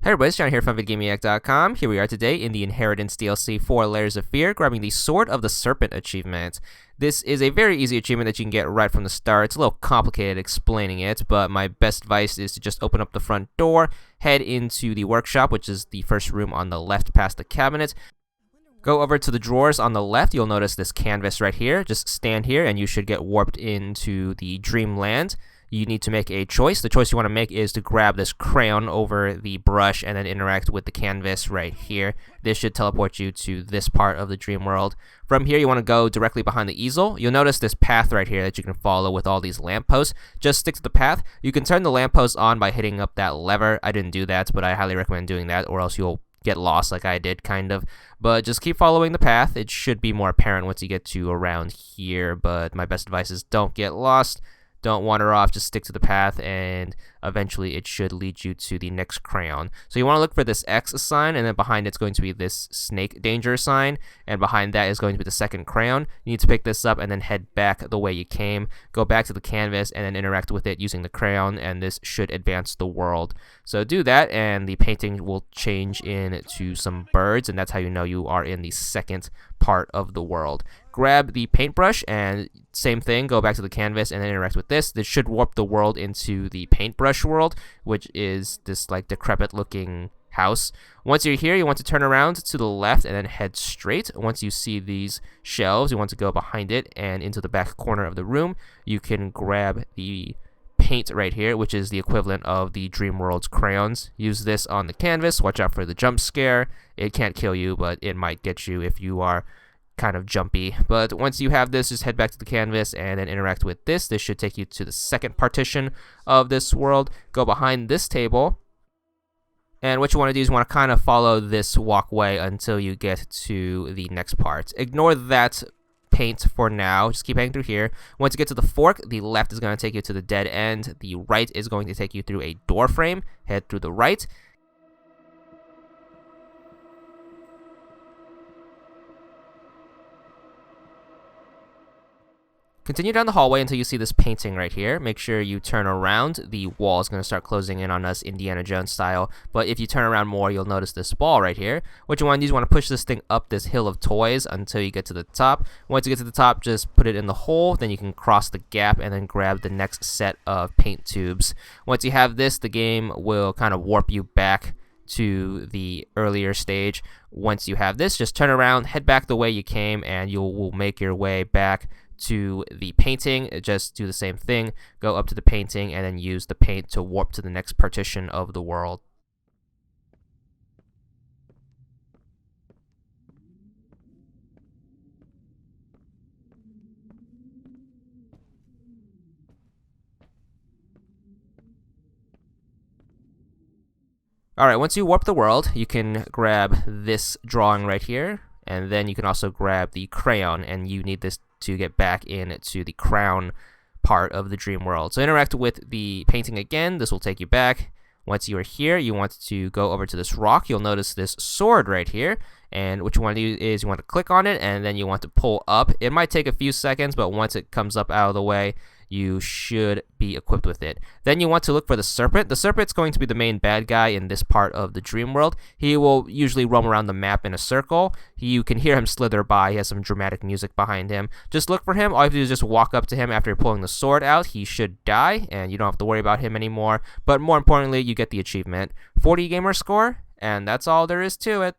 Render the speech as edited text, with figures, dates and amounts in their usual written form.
Hey everybody, it's John here from VidGamiac.com. Here we are today in the Inheritance DLC 4 Layers of Fear, grabbing the Sword of the Serpent achievement. This is a very easy achievement that you can get right from the start. It's a little complicated explaining it, but my best advice is to just open up the front door, head into the workshop, which is the first room on the left past the cabinet. Go over to the drawers on the left. You'll notice this canvas right here. Just stand here and you should get warped into the dreamland. You need to make a choice. The choice you want to make is to grab this crayon over the brush and then interact with the canvas right here. This should teleport you to this part of the dream world. From here, you want to go directly behind the easel. You'll notice this path right here that you can follow with all these lampposts. Just stick to the path. You can turn the lampposts on by hitting up that lever. I didn't do that, but I highly recommend doing that, or else you'll get lost like I did, kind of. But just keep following the path. It should be more apparent once you get to around here, but my best advice is don't get lost. Don't wander off, just stick to the path, and eventually it should lead you to the next crayon. So you want to look for this X sign, and then behind it's going to be this snake danger sign, and behind that is going to be the second crayon. You need to pick this up and then head back the way you came. Go back to the canvas and then interact with it using the crayon, and this should advance the world. So do that, and the painting will change into some birds, and that's how you know you are in the second part of the world. Grab the paintbrush and same thing, go back to the canvas and then interact with this. This should warp the world into the paintbrush world, which is this like decrepit looking house. Once you're here, you want to turn around to the left and then head straight. Once you see these shelves, you want to go behind it and into the back corner of the room. You can grab the paint right here, which is the equivalent of the Dream World's crayons. Use this on the canvas. Watch out for the jump scare. It can't kill you, but it might get you if you are kind of jumpy. But once you have this, just head back to the canvas and then interact with this. This should take you to the second partition of this world. Go behind this table, and what you want to do is you want to kind of follow this walkway until you get to the next part. Ignore that paint for now. Just keep heading through here. Once you get to the fork, the left is going to take you to the dead end. The right is going to take you through a door frame. Head through the right. Continue down the hallway until you see this painting right here. Make sure you turn around. The wall is going to start closing in on us Indiana Jones style. But if you turn around more, you'll notice this ball right here. What you want to do is you want to push this thing up this hill of toys until you get to the top. Once you get to the top, just put it in the hole. Then you can cross the gap and then grab the next set of paint tubes. Once you have this, the game will kind of warp you back to the earlier stage. Once you have this, just turn around, head back the way you came, and you will make your way back to the painting. Just do the same thing, go up to the painting and then use the paint to warp to the next partition of the world. Alright, once you warp the world, you can grab this drawing right here, and then you can also grab the crayon, and you need this to get back into the crown part of the dream world. So interact with the painting again. This will take you back. Once you are here, you want to go over to this rock. You'll notice this sword right here, and what you want to do is you want to click on it and then you want to pull up. It might take a few seconds, but once it comes up out of the way, you should be equipped with it. Then you want to look for the Serpent. The Serpent's going to be the main bad guy in this part of the dream world. He will usually roam around the map in a circle. You can hear him slither by. He has some dramatic music behind him. Just look for him. All you have to do is just walk up to him after pulling the sword out. He should die, and you don't have to worry about him anymore. But more importantly, you get the achievement. 40 gamer score, and that's all there is to it.